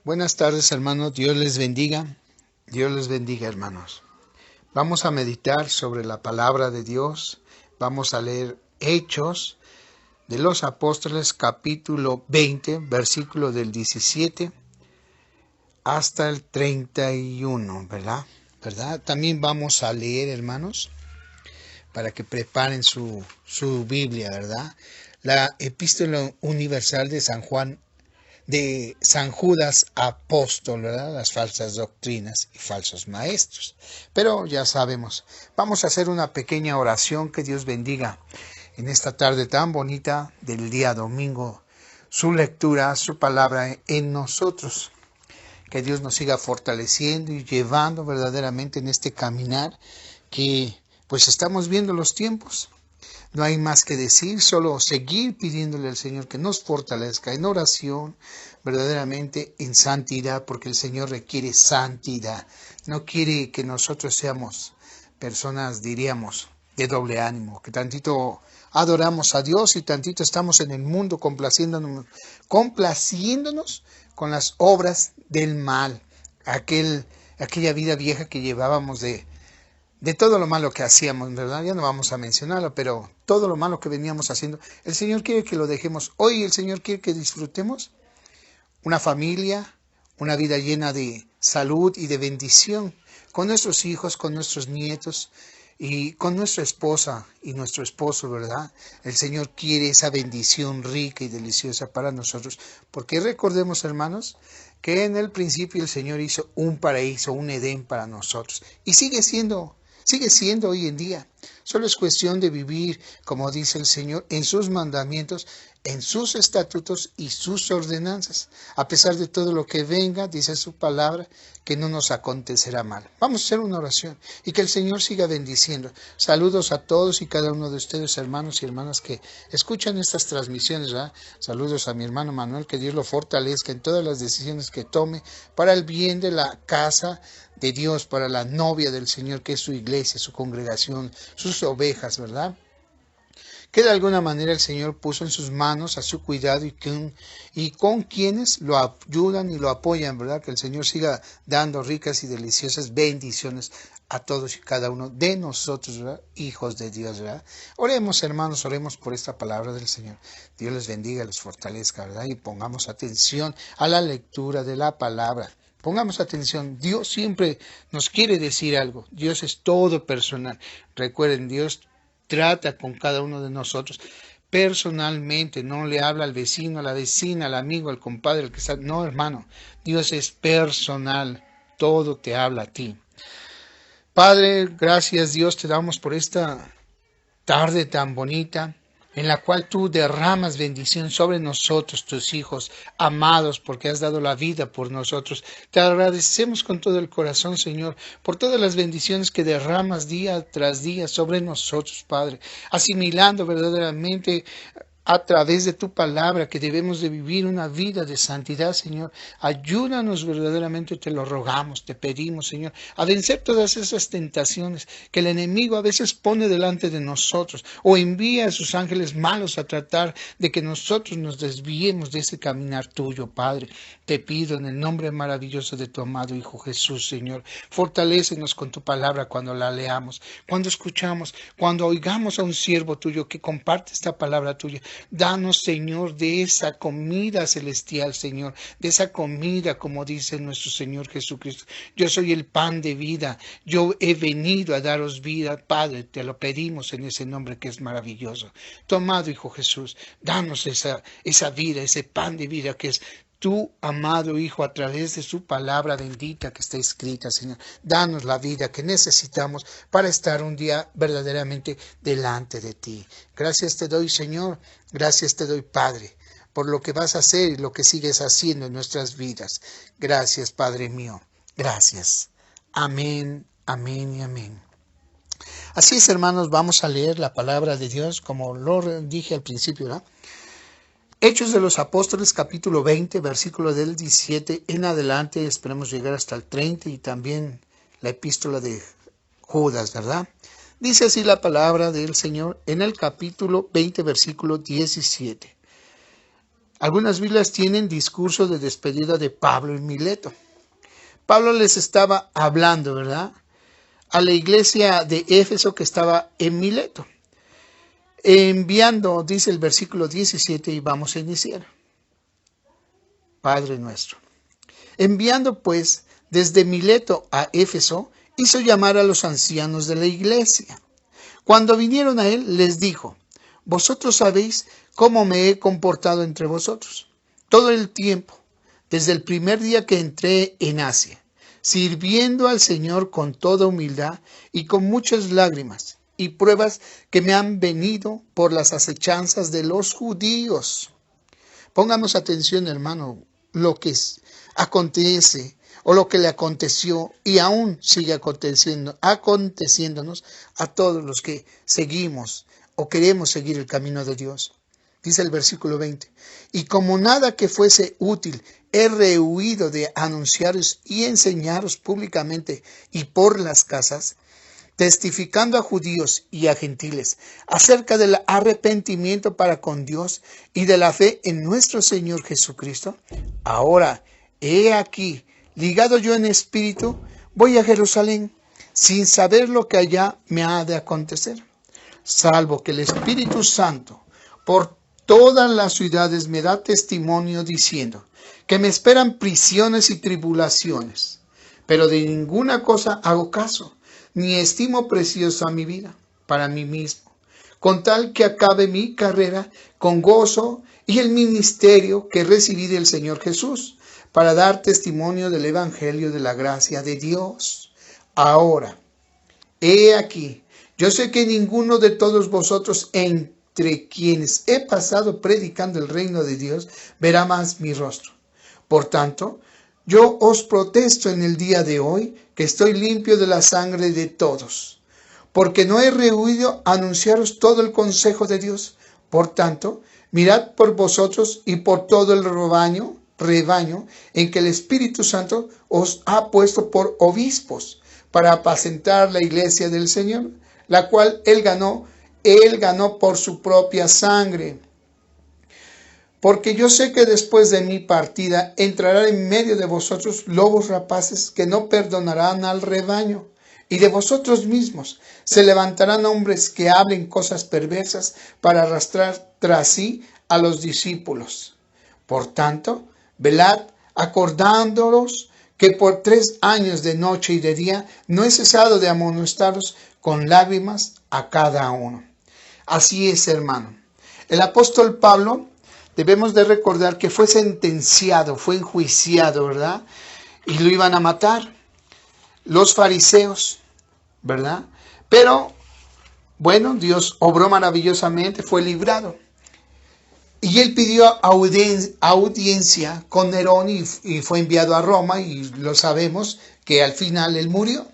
Buenas tardes, hermanos. Dios les bendiga. Dios les bendiga, hermanos. Vamos a meditar sobre la palabra de Dios. Vamos a leer Hechos de los Apóstoles, capítulo 20, versículo del 17 hasta el 31, ¿verdad? También vamos a leer, hermanos, para que preparen su Biblia, ¿verdad? La Epístola Universal de San Judas Apóstol, ¿verdad? Las falsas doctrinas y falsos maestros. Pero ya sabemos, vamos a hacer una pequeña oración. Que Dios bendiga en esta tarde tan bonita del día domingo su lectura, su palabra en nosotros. Que Dios nos siga fortaleciendo y llevando verdaderamente en este caminar que pues estamos viendo los tiempos. No hay más que decir, solo seguir pidiéndole al Señor que nos fortalezca en oración, verdaderamente en santidad, porque el Señor requiere santidad. No quiere que nosotros seamos personas, diríamos, de doble ánimo, que tantito adoramos a Dios y tantito estamos en el mundo complaciéndonos con las obras del mal, aquella vida vieja que llevábamos de todo lo malo que hacíamos, ¿verdad? Ya no vamos a mencionarlo, pero todo lo malo que veníamos haciendo, el Señor quiere que lo dejemos. Hoy el Señor quiere que disfrutemos una familia, una vida llena de salud y de bendición, con nuestros hijos, con nuestros nietos y con nuestra esposa y nuestro esposo, ¿verdad? El Señor quiere esa bendición rica y deliciosa para nosotros, porque recordemos, hermanos, que en el principio el Señor hizo un paraíso, un Edén para nosotros, y sigue siendo hoy en día. Solo es cuestión de vivir, como dice el Señor, en sus mandamientos, en sus estatutos y sus ordenanzas. A pesar de todo lo que venga, dice su palabra, que no nos acontecerá mal. Vamos a hacer una oración y que el Señor siga bendiciendo. Saludos a todos y cada uno de ustedes, hermanos y hermanas que escuchan estas transmisiones, ¿verdad? Saludos a mi hermano Manuel, que Dios lo fortalezca en todas las decisiones que tome para el bien de la casa de Dios, para la novia del Señor, que es su iglesia, su congregación, sus ovejas, ¿verdad? Que de alguna manera el Señor puso en sus manos, a su cuidado y con quienes lo ayudan y lo apoyan, ¿verdad? Que el Señor siga dando ricas y deliciosas bendiciones a todos y cada uno de nosotros, ¿verdad? Hijos de Dios, ¿verdad? Oremos, hermanos, oremos por esta palabra del Señor. Dios les bendiga, les fortalezca, ¿verdad? Y pongamos atención a la lectura de la palabra. Pongamos atención, Dios siempre nos quiere decir algo. Dios es todo personal. Recuerden, Dios trata con cada uno de nosotros personalmente, no le habla al vecino, a la vecina, al amigo, al compadre, al que está. No, hermano, Dios es personal, todo te habla a ti. Padre, gracias Dios te damos por esta tarde tan bonita, en la cual tú derramas bendición sobre nosotros, tus hijos amados, porque has dado la vida por nosotros. Te agradecemos con todo el corazón, Señor, por todas las bendiciones que derramas día tras día sobre nosotros, Padre, asimilando verdaderamente a través de tu palabra que debemos de vivir una vida de santidad, Señor. Ayúdanos verdaderamente, te lo rogamos, te pedimos, Señor, a vencer todas esas tentaciones que el enemigo a veces pone delante de nosotros o envía a sus ángeles malos a tratar de que nosotros nos desviemos de ese caminar tuyo, Padre. Te pido en el nombre maravilloso de tu amado Hijo Jesús, Señor, fortalécenos con tu palabra cuando la leamos, cuando escuchamos, cuando oigamos a un siervo tuyo que comparte esta palabra tuya. Danos, Señor, de esa comida celestial, Señor, de esa comida, como dice nuestro Señor Jesucristo. Yo soy el pan de vida, yo he venido a daros vida, Padre, te lo pedimos en ese nombre que es maravilloso. Tu amado Hijo Jesús, danos esa vida, ese pan de vida que es tu amado Hijo, a través de su palabra bendita que está escrita, Señor. Danos la vida que necesitamos para estar un día verdaderamente delante de ti. Gracias te doy, Señor. Gracias te doy, Padre, por lo que vas a hacer y lo que sigues haciendo en nuestras vidas. Gracias, Padre mío. Gracias. Amén, amén y amén. Así es, hermanos, vamos a leer la palabra de Dios, como lo dije al principio, ¿no? Hechos de los Apóstoles, capítulo 20, versículo del 17 en adelante, esperemos llegar hasta el 30, y también la epístola de Judas, ¿verdad? Dice así la palabra del Señor en el capítulo 20, versículo 17. Algunas Biblias tienen discurso de despedida de Pablo en Mileto. Pablo les estaba hablando, ¿verdad?, a la iglesia de Éfeso que estaba en Mileto. Enviando, dice el versículo 17, y vamos a iniciar. Padre nuestro. Enviando pues desde Mileto a Éfeso, hizo llamar a los ancianos de la iglesia. Cuando vinieron a él, les dijo: vosotros sabéis cómo me he comportado entre vosotros todo el tiempo, desde el primer día que entré en Asia, sirviendo al Señor con toda humildad y con muchas lágrimas y pruebas que me han venido por las acechanzas de los judíos. Pongamos atención, hermano, lo que acontece o lo que le aconteció y aún sigue aconteciéndonos a todos los que seguimos o queremos seguir el camino de Dios. Dice el versículo 20, y como nada que fuese útil, he rehuido de anunciaros y enseñaros públicamente y por las casas, testificando a judíos y a gentiles acerca del arrepentimiento para con Dios y de la fe en nuestro Señor Jesucristo. Ahora, he aquí, ligado yo en espíritu, voy a Jerusalén, sin saber lo que allá me ha de acontecer, salvo que el Espíritu Santo por todas las ciudades me da testimonio diciendo que me esperan prisiones y tribulaciones. Pero de ninguna cosa hago caso, ni estimo preciosa mi vida para mí mismo, con tal que acabe mi carrera con gozo y el ministerio que recibí del Señor Jesús, para dar testimonio del Evangelio de la gracia de Dios. Ahora, he aquí, yo sé que ninguno de todos vosotros entre quienes he pasado predicando el reino de Dios verá más mi rostro. Por tanto, yo os protesto en el día de hoy que estoy limpio de la sangre de todos, porque no he rehuido anunciaros todo el consejo de Dios. Por tanto, mirad por vosotros y por todo el rebaño en que el Espíritu Santo os ha puesto por obispos para apacentar la iglesia del Señor, la cual él ganó por su propia sangre. Porque yo sé que después de mi partida entrarán en medio de vosotros lobos rapaces que no perdonarán al rebaño. Y de vosotros mismos se levantarán hombres que hablen cosas perversas para arrastrar tras sí a los discípulos. Por tanto, velad, acordándoos que por 3 años de noche y de día no he cesado de amonestaros con lágrimas a cada uno. Así es, hermano. El apóstol Pablo, debemos de recordar que fue sentenciado, fue enjuiciado, ¿verdad? Y lo iban a matar los fariseos, ¿verdad? Pero, bueno, Dios obró maravillosamente, fue librado. Y él pidió audiencia con Nerón y fue enviado a Roma, y lo sabemos que al final él murió.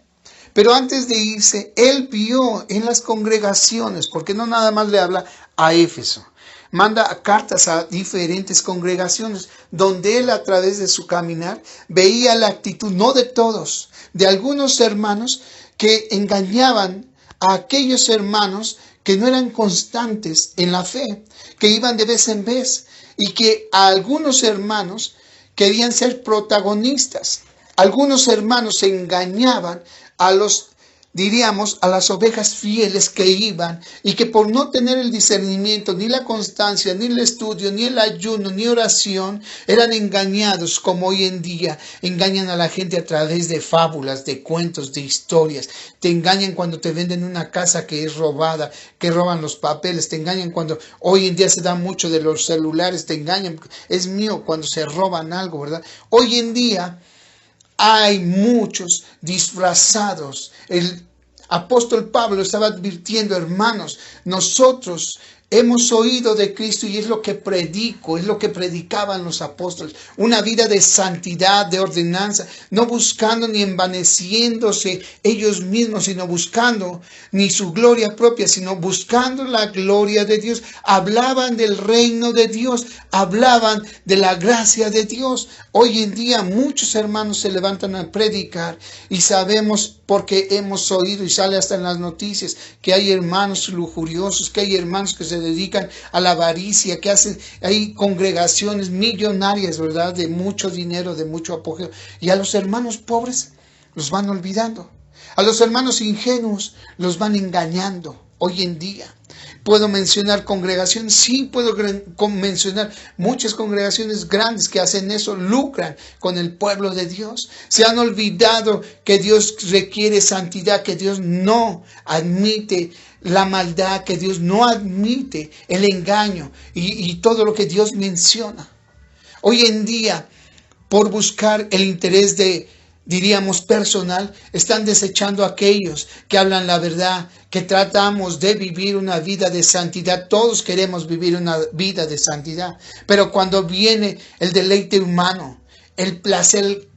Pero antes de irse, él vio en las congregaciones, porque no nada más le habla a Éfeso, manda cartas a diferentes congregaciones, donde él a través de su caminar veía la actitud, no de todos, de algunos hermanos que engañaban a aquellos hermanos que no eran constantes en la fe, que iban de vez en vez, y que a algunos hermanos querían ser protagonistas. Algunos hermanos engañaban a a las ovejas fieles que iban, y que por no tener el discernimiento, ni la constancia, ni el estudio, ni el ayuno, ni oración, eran engañados, como hoy en día engañan a la gente a través de fábulas, de cuentos, de historias. Te engañan cuando te venden una casa que es robada, que roban los papeles. Te engañan cuando hoy en día se da mucho de los celulares. Te engañan, es mío, cuando se roban algo, ¿verdad? Hoy en día hay muchos disfrazados. El apóstol Pablo estaba advirtiendo: hermanos, nosotros hemos oído de Cristo, y es lo que predico, es lo que predicaban los apóstoles, una vida de santidad, de ordenanza, no buscando ni envaneciéndose ellos mismos, sino buscando ni su gloria propia, sino buscando la gloria de Dios. Hablaban del reino de Dios, hablaban de la gracia de Dios. Hoy en día muchos hermanos se levantan a predicar, y sabemos, porque hemos oído y sale hasta en las noticias, que hay hermanos lujuriosos, que hay hermanos que se se dedican a la avaricia, que hacen, hay congregaciones millonarias, ¿verdad? De mucho dinero, de mucho apogeo. Y a los hermanos pobres los van olvidando. A los hermanos ingenuos los van engañando hoy en día. ¿Puedo mencionar congregaciones? Sí, puedo mencionar muchas congregaciones grandes que hacen eso, lucran con el pueblo de Dios. Se han olvidado que Dios requiere santidad, que Dios no admite la maldad, que Dios no admite el engaño y todo lo que Dios menciona. Hoy en día, por buscar el interés diríamos personal, están desechando a aquellos que hablan la verdad, que tratamos de vivir una vida de santidad. Todos queremos vivir una vida de santidad, pero cuando viene el deleite humano, el placer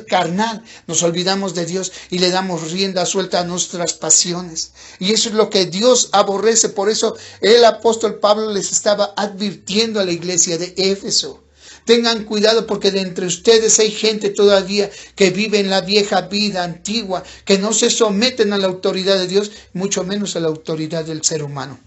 carnal, nos olvidamos de Dios y le damos rienda suelta a nuestras pasiones. Y eso es lo que Dios aborrece. Por eso el apóstol Pablo les estaba advirtiendo a la iglesia de Éfeso. Tengan cuidado porque de entre ustedes hay gente todavía que vive en la vieja vida antigua, que no se someten a la autoridad de Dios, mucho menos a la autoridad del ser humano.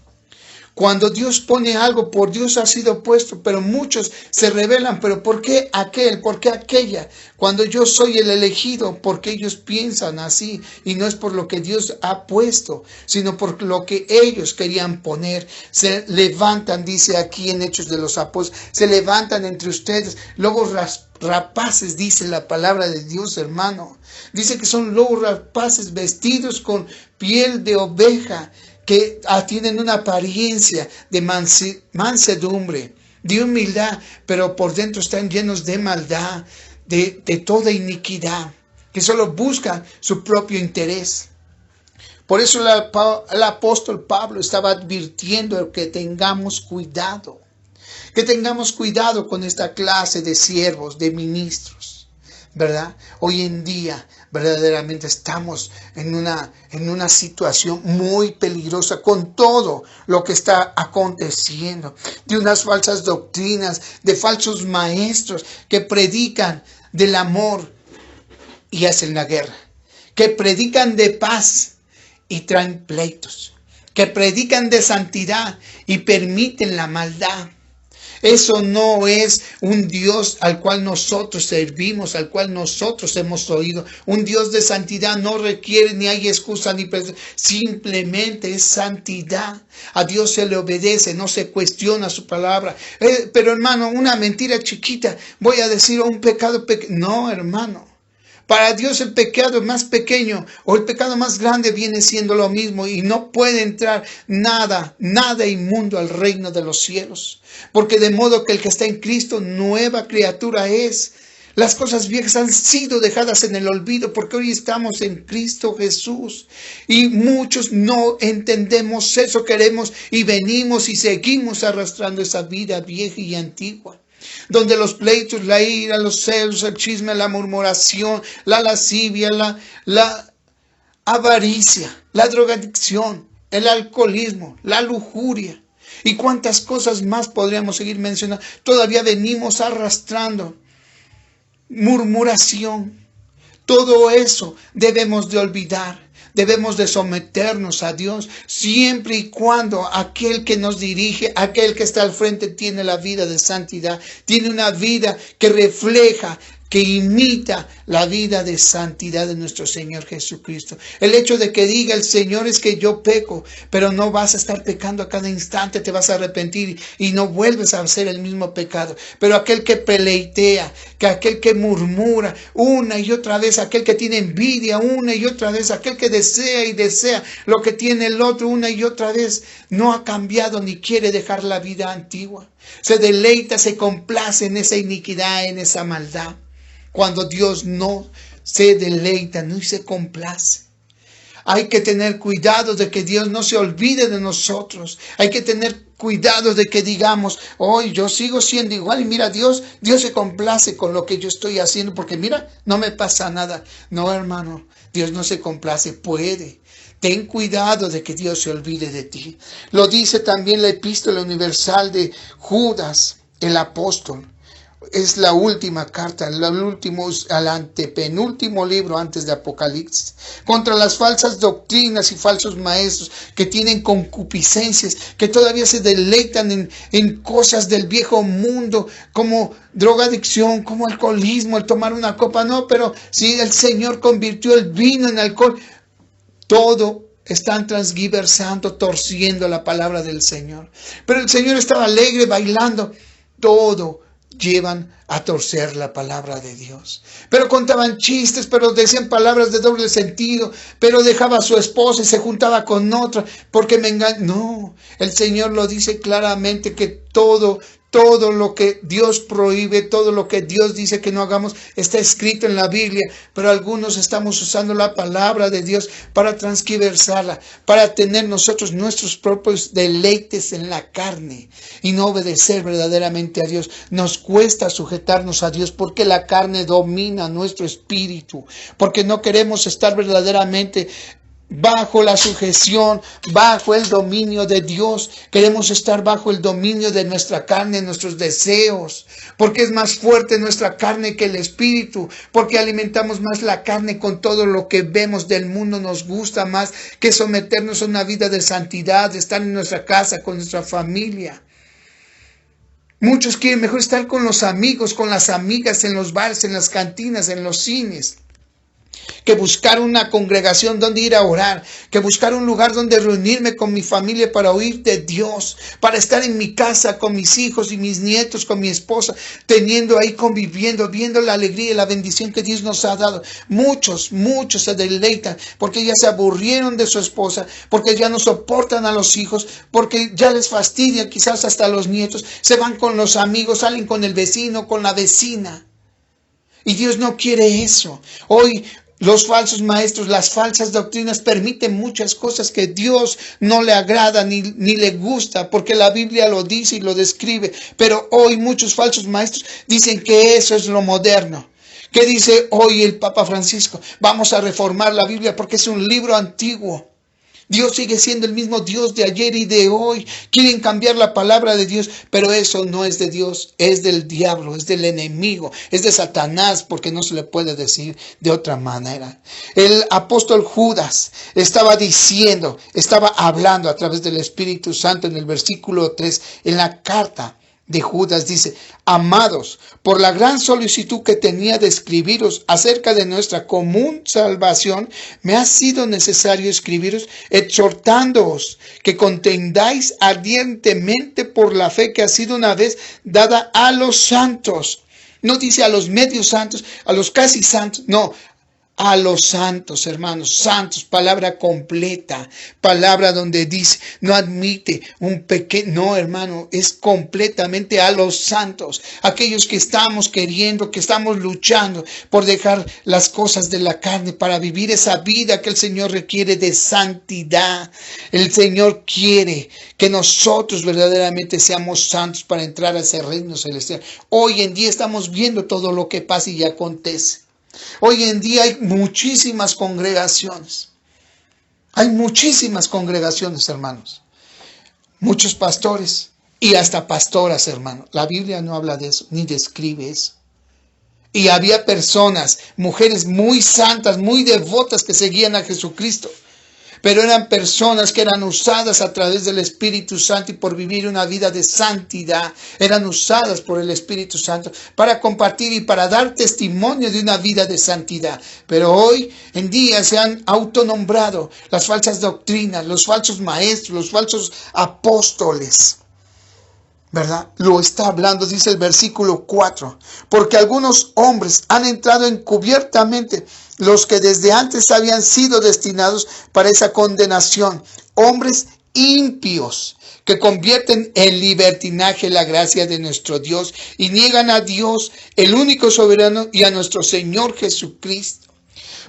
Cuando Dios pone algo, por Dios ha sido puesto, pero muchos se rebelan. ¿Pero por qué aquel? ¿Por qué aquella? Cuando yo soy el elegido, porque ellos piensan así, y no es por lo que Dios ha puesto, sino por lo que ellos querían poner. Se levantan, dice aquí en Hechos de los Apóstoles, se levantan entre ustedes lobos rapaces, dice la palabra de Dios, hermano. Dice que son lobos rapaces vestidos con piel de oveja, que tienen una apariencia de mansedumbre, de humildad, pero por dentro están llenos de maldad, de toda iniquidad, que solo buscan su propio interés. Por eso el apóstol Pablo estaba advirtiendo que tengamos cuidado con esta clase de siervos, de ministros, ¿verdad? Hoy en día verdaderamente estamos en una situación muy peligrosa con todo lo que está aconteciendo, de unas falsas doctrinas, de falsos maestros que predican del amor y hacen la guerra, que predican de paz y traen pleitos, que predican de santidad y permiten la maldad. Eso no es un Dios al cual nosotros servimos, al cual nosotros hemos oído. Un Dios de santidad no requiere ni hay excusa ni simplemente es santidad. A Dios se le obedece, no se cuestiona su palabra. Pero hermano, una mentira chiquita, voy a decir un pecado pequeño. No, hermano. Para Dios el pecado más pequeño o el pecado más grande viene siendo lo mismo y no puede entrar nada inmundo al reino de los cielos. Porque de modo que el que está en Cristo, nueva criatura es. Las cosas viejas han sido dejadas en el olvido porque hoy estamos en Cristo Jesús. Y muchos no entendemos eso, queremos y venimos y seguimos arrastrando esa vida vieja y antigua, donde los pleitos, la ira, los celos, el chisme, la murmuración, la lascivia, la avaricia, la drogadicción, el alcoholismo, la lujuria y cuántas cosas más podríamos seguir mencionando. Todavía venimos arrastrando murmuración. Todo eso debemos de olvidar. Debemos de someternos a Dios siempre y cuando aquel que nos dirige, aquel que está al frente tiene la vida de santidad, tiene una vida que refleja, que imita la vida de santidad de nuestro Señor Jesucristo. El hecho de que diga el Señor es que yo peco, pero no vas a estar pecando a cada instante, te vas a arrepentir y no vuelves a hacer el mismo pecado. Pero aquel que peleitea, que aquel que murmura una y otra vez, aquel que tiene envidia una y otra vez, aquel que desea y desea lo que tiene el otro una y otra vez, no ha cambiado ni quiere dejar la vida antigua. Se deleita, se complace en esa iniquidad, en esa maldad. Cuando Dios no se deleita, ni se complace. Hay que tener cuidado de que Dios no se olvide de nosotros. Hay que tener cuidado de que digamos, hoy yo sigo siendo igual y mira, Dios se complace con lo que yo estoy haciendo porque mira, no me pasa nada. No, hermano, Dios no se complace, puede. Ten cuidado de que Dios se olvide de ti. Lo dice también la epístola universal de Judas, el apóstol. Es la última carta, al antepenúltimo libro antes de Apocalipsis, contra las falsas doctrinas y falsos maestros que tienen concupiscencias, que todavía se deleitan en cosas del viejo mundo, como drogadicción, como alcoholismo, el tomar una copa. No, pero si el Señor convirtió el vino en alcohol, todo están transgiversando, torciendo la palabra del Señor. Pero el Señor estaba alegre, bailando. Todo llevan a torcer la palabra de Dios. Pero contaban chistes, pero decían palabras de doble sentido, pero dejaba a su esposa y se juntaba con otra porque me engañó. No, el Señor lo dice claramente que todo lo que Dios prohíbe, todo lo que Dios dice que no hagamos, está escrito en la Biblia, pero algunos estamos usando la palabra de Dios para transgiversarla, para tener nosotros nuestros propios deleites en la carne y no obedecer verdaderamente a Dios. Nos cuesta sujetarnos a Dios porque la carne domina nuestro espíritu, porque no queremos estar verdaderamente bajo la sujeción, bajo el dominio de Dios. Queremos estar bajo el dominio de nuestra carne, nuestros deseos, porque es más fuerte nuestra carne que el espíritu, porque alimentamos más la carne con todo lo que vemos del mundo. Nos gusta más que someternos a una vida de santidad, de estar en nuestra casa, con nuestra familia. Muchos quieren mejor estar con los amigos, con las amigas, en los bares, en las cantinas, en los cines, que buscar una congregación donde ir a orar, que buscar un lugar donde reunirme con mi familia para oír de Dios, para estar en mi casa con mis hijos y mis nietos, con mi esposa, teniendo ahí, conviviendo, viendo la alegría y la bendición que Dios nos ha dado. Muchos se deleitan porque ya se aburrieron de su esposa, porque ya no soportan a los hijos, porque ya les fastidia quizás hasta los nietos, se van con los amigos, salen con el vecino, con la vecina. Y Dios no quiere eso. Hoy los falsos maestros, las falsas doctrinas permiten muchas cosas que Dios no le agrada ni le gusta, porque la Biblia lo dice y lo describe. Pero hoy muchos falsos maestros dicen que eso es lo moderno. ¿Qué dice hoy el Papa Francisco? Vamos a reformar la Biblia porque es un libro antiguo. Dios sigue siendo el mismo Dios de ayer y de hoy. Quieren cambiar la palabra de Dios, pero eso no es de Dios, es del diablo, es del enemigo, es de Satanás, porque no se le puede decir de otra manera. El apóstol Judas estaba hablando a través del Espíritu Santo en el versículo 3, en la carta de Judas dice: amados, por la gran solicitud que tenía de escribiros acerca de nuestra común salvación, me ha sido necesario escribiros exhortándoos que contendáis ardientemente por la fe que ha sido una vez dada a los santos. No dice a los medios santos, a los casi santos, no. A los santos, hermanos, santos, palabra completa, palabra donde dice, no admite un pequeño, no, hermano, es completamente a los santos, aquellos que estamos queriendo, que estamos luchando por dejar las cosas de la carne para vivir esa vida que el Señor requiere de santidad. El Señor quiere que nosotros verdaderamente seamos santos para entrar a ese reino celestial. Hoy en día estamos viendo todo lo que pasa y acontece. Hoy en día hay muchísimas congregaciones. Hay muchísimas congregaciones, hermanos. Muchos pastores y hasta pastoras, hermanos. La Biblia no habla de eso, ni describe eso. Y había personas, mujeres muy santas, muy devotas que seguían a Jesucristo. Pero eran personas que eran usadas a través del Espíritu Santo y por vivir una vida de santidad. Eran usadas por el Espíritu Santo para compartir y para dar testimonio de una vida de santidad. Pero hoy en día se han autonombrado las falsas doctrinas, los falsos maestros, los falsos apóstoles. ¿Verdad? Lo está hablando, dice el versículo 4. Porque algunos hombres han entrado encubiertamente, los que desde antes habían sido destinados para esa condenación. Hombres impíos que convierten en libertinaje la gracia de nuestro Dios y niegan a Dios, el único soberano, y a nuestro Señor Jesucristo.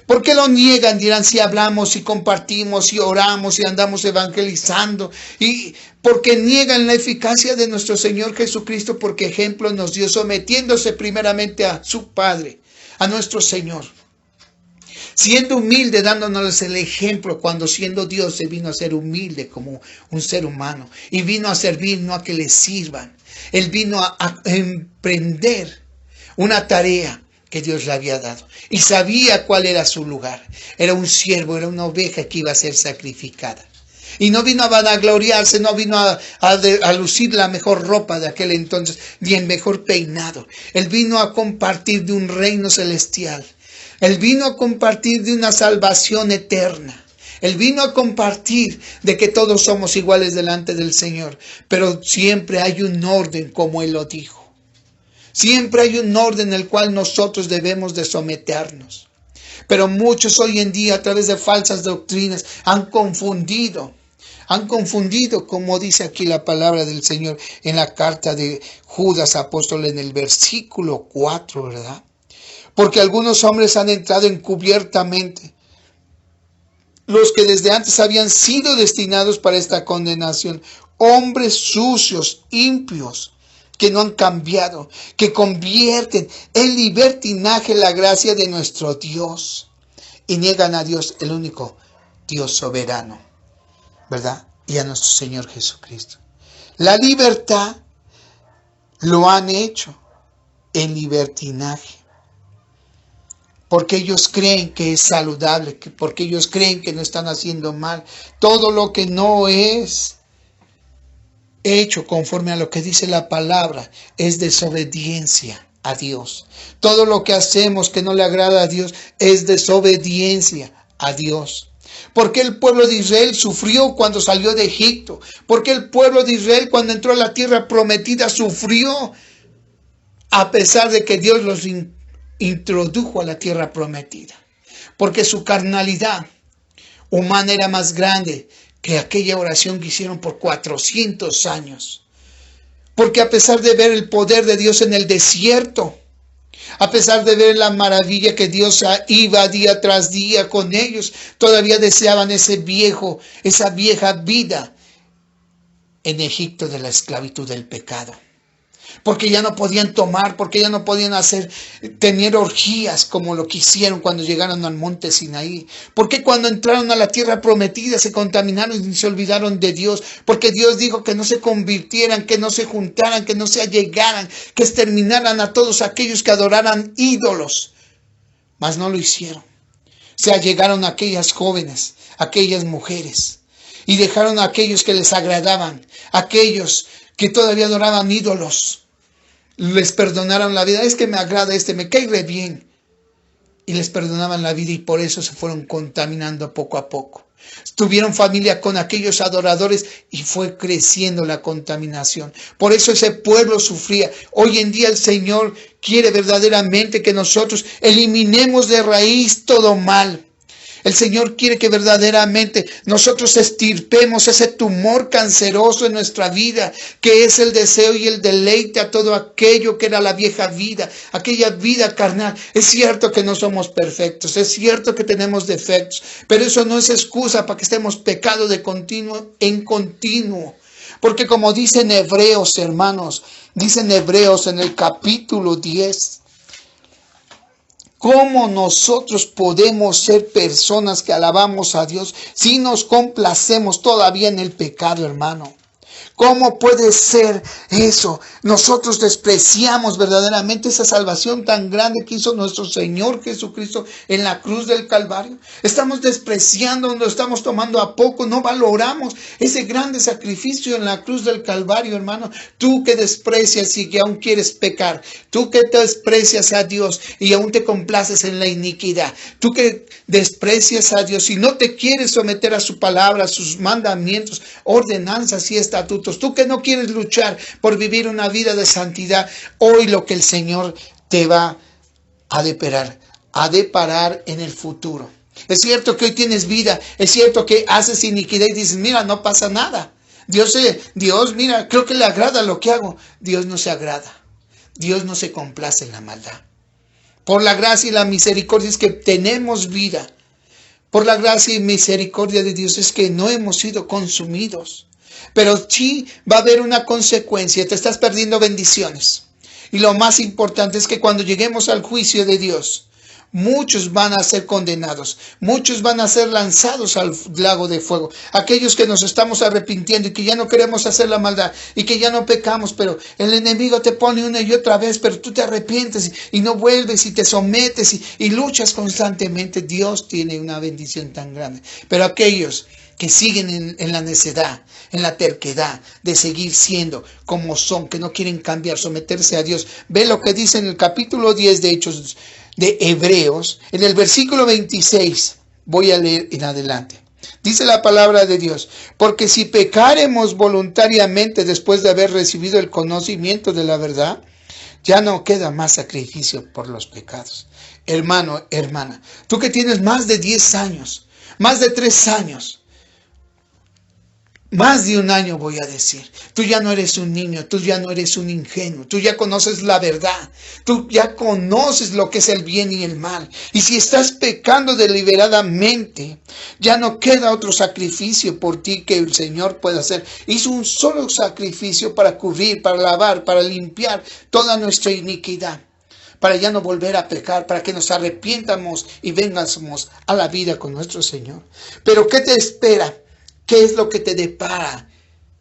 ¿Por qué lo niegan? Dirán, si hablamos y compartimos y oramos y andamos evangelizando. Y porque niegan la eficacia de nuestro Señor Jesucristo, porque ejemplo nos dio, sometiéndose primeramente a su Padre, a nuestro Señor. Siendo humilde, dándonos el ejemplo, cuando siendo Dios se vino a ser humilde como un ser humano. Y vino a servir, no a que le sirvan. Él vino a emprender una tarea que Dios le había dado. Y sabía cuál era su lugar. Era un siervo, era una oveja que iba a ser sacrificada. Y no vino a vanagloriarse, no vino a lucir la mejor ropa de aquel entonces, ni el mejor peinado. Él vino a compartir de un reino celestial. Él vino a compartir de una salvación eterna. Él vino a compartir de que todos somos iguales delante del Señor. Pero siempre hay un orden, como Él lo dijo. Siempre hay un orden en el cual nosotros debemos de someternos. Pero muchos hoy en día, a través de falsas doctrinas, han confundido, como dice aquí la palabra del Señor en la carta de Judas apóstol en el versículo 4, ¿verdad? Porque algunos hombres han entrado encubiertamente, los que desde antes habían sido destinados para esta condenación, hombres sucios, impios, que no han cambiado, que convierten en libertinaje la gracia de nuestro Dios y niegan a Dios, el único Dios soberano, ¿verdad? Y a nuestro Señor Jesucristo. La libertad lo han hecho en libertinaje, porque ellos creen que es saludable, porque ellos creen que no están haciendo mal. Todo lo que no es hecho conforme a lo que dice la palabra es desobediencia a Dios. Todo lo que hacemos que no le agrada a Dios es desobediencia a Dios. ¿Por qué el pueblo de Israel sufrió cuando salió de Egipto? ¿Por qué el pueblo de Israel cuando entró a la tierra prometida sufrió? A pesar de que Dios los introdujo a la tierra prometida. Porque su carnalidad humana era más grande que aquella oración que hicieron por 400 años. Porque a pesar de ver el poder de Dios en el desierto, a pesar de ver la maravilla que Dios iba día tras día con ellos, todavía deseaban esa vieja vida en Egipto de la esclavitud del pecado. Porque ya no podían tomar, porque ya no podían tener orgías como lo que hicieron cuando llegaron al monte Sinaí. Porque cuando entraron a la tierra prometida se contaminaron y se olvidaron de Dios. Porque Dios dijo que no se convirtieran, que no se juntaran, que no se allegaran, que exterminaran a todos aquellos que adoraran ídolos. Mas no lo hicieron. Se allegaron a aquellas jóvenes, a aquellas mujeres. Y dejaron a aquellos que les agradaban, aquellos que todavía adoraban ídolos. Les perdonaron la vida. Es que me agrada me cae re bien. Y les perdonaban la vida y por eso se fueron contaminando poco a poco. Tuvieron familia con aquellos adoradores y fue creciendo la contaminación. Por eso ese pueblo sufría. Hoy en día el Señor quiere verdaderamente que nosotros eliminemos de raíz todo mal. El Señor quiere que verdaderamente nosotros estirpemos ese tumor canceroso en nuestra vida, que es el deseo y el deleite a todo aquello que era la vieja vida, aquella vida carnal. Es cierto que no somos perfectos, es cierto que tenemos defectos, pero eso no es excusa para que estemos pecando de continuo en continuo. Porque como dicen Hebreos, hermanos, dicen Hebreos en el capítulo 10, ¿cómo nosotros podemos ser personas que alabamos a Dios si nos complacemos todavía en el pecado, hermano? ¿Cómo puede ser eso? Nosotros despreciamos verdaderamente esa salvación tan grande que hizo nuestro Señor Jesucristo en la cruz del Calvario. Estamos despreciando, lo estamos tomando a poco, no valoramos ese grande sacrificio en la cruz del Calvario, hermano. Tú que desprecias y que aún quieres pecar, tú que te desprecias a Dios y aún te complaces en la iniquidad, tú que desprecias a Dios y no te quieres someter a su palabra, a sus mandamientos, ordenanzas y estatutos, tú que no quieres luchar por vivir una vida de santidad, hoy lo que el Señor te va a deparar en el futuro. Es cierto que hoy tienes vida, es cierto que haces iniquidad y dices, mira, no pasa nada. Dios, mira, creo que le agrada lo que hago. Dios no se agrada. Dios no se complace en la maldad. Por la gracia y la misericordia es que tenemos vida. Por la gracia y misericordia de Dios es que no hemos sido consumidos. Pero sí va a haber una consecuencia, te estás perdiendo bendiciones. Y lo más importante es que cuando lleguemos al juicio de Dios, muchos van a ser condenados, muchos van a ser lanzados al lago de fuego. Aquellos que nos estamos arrepintiendo y que ya no queremos hacer la maldad y que ya no pecamos, pero el enemigo te pone una y otra vez, pero tú te arrepientes y no vuelves y te sometes y luchas constantemente. Dios tiene una bendición tan grande. Pero aquellos que siguen en la necedad, en la terquedad de seguir siendo como son, que no quieren cambiar, someterse a Dios. Ve lo que dice en el capítulo 10 de Hechos de Hebreos, en el versículo 26, voy a leer en adelante. Dice la palabra de Dios: porque si pecaremos voluntariamente después de haber recibido el conocimiento de la verdad, ya no queda más sacrificio por los pecados. Hermano, hermana, tú que tienes más de 10 años, más de 3 años, más de un año voy a decir, tú ya no eres un niño, tú ya no eres un ingenuo, tú ya conoces la verdad, tú ya conoces lo que es el bien y el mal. Y si estás pecando deliberadamente, ya no queda otro sacrificio por ti que el Señor pueda hacer. Hizo un solo sacrificio para cubrir, para lavar, para limpiar toda nuestra iniquidad, para ya no volver a pecar, para que nos arrepientamos y vengamos a la vida con nuestro Señor. Pero ¿qué te espera? ¿Qué es lo que te depara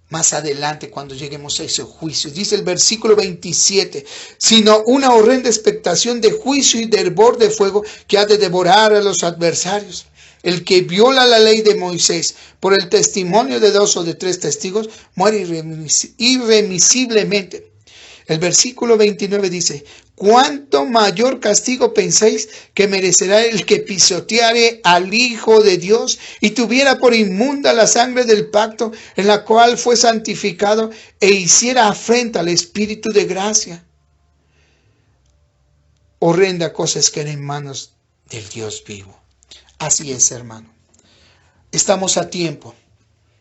más adelante cuando lleguemos a ese juicio? Dice el versículo 27, sino una horrenda expectación de juicio y de hervor de fuego que ha de devorar a los adversarios. El que viola la ley de Moisés por el testimonio de 2 o de 3 testigos muere irremisiblemente. El versículo 29 dice: ¿cuánto mayor castigo pensáis que merecerá el que pisoteare al Hijo de Dios y tuviera por inmunda la sangre del pacto en la cual fue santificado e hiciera afrenta al Espíritu de gracia? Horrenda cosa es caer en manos del Dios vivo. Así es, hermano. Estamos a tiempo,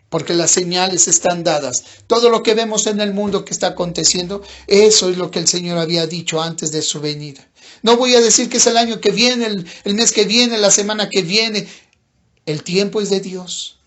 porque las señales están dadas. Todo lo que vemos en el mundo que está aconteciendo, eso es lo que el Señor había dicho antes de su venida. No voy a decir que es el año que viene, el mes que viene, la semana que viene. El tiempo es de Dios.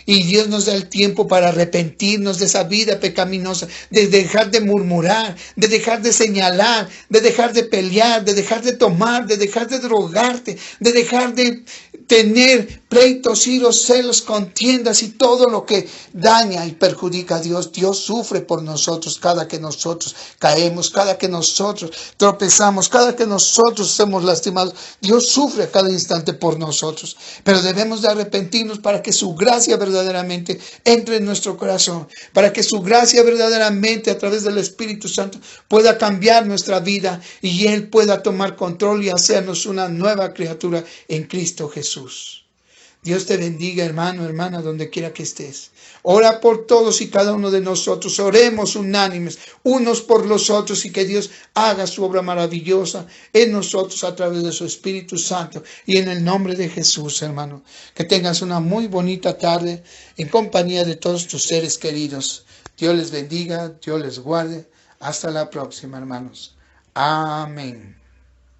Y Dios nos da el tiempo para arrepentirnos de esa vida pecaminosa, de dejar de murmurar, de dejar de señalar, de dejar de pelear, de dejar de tomar, de dejar de drogarte, de dejar de tener pleitos, iros, celos, contiendas y todo lo que daña y perjudica a Dios. Dios sufre por nosotros cada que nosotros caemos, cada que nosotros tropezamos, cada que nosotros somos lastimados. Dios sufre a cada instante por nosotros, pero debemos de arrepentirnos para que su gracia verdaderamente entre en nuestro corazón, para que su gracia verdaderamente a través del Espíritu Santo pueda cambiar nuestra vida y Él pueda tomar control y hacernos una nueva criatura en Cristo Jesús. Dios te bendiga, hermano, hermana, donde quiera que estés. Ora por todos y cada uno de nosotros. Oremos unánimes, unos por los otros, y que Dios haga su obra maravillosa en nosotros a través de su Espíritu Santo. Y en el nombre de Jesús, hermano, que tengas una muy bonita tarde en compañía de todos tus seres queridos. Dios les bendiga, Dios les guarde. Hasta la próxima, hermanos. Amén.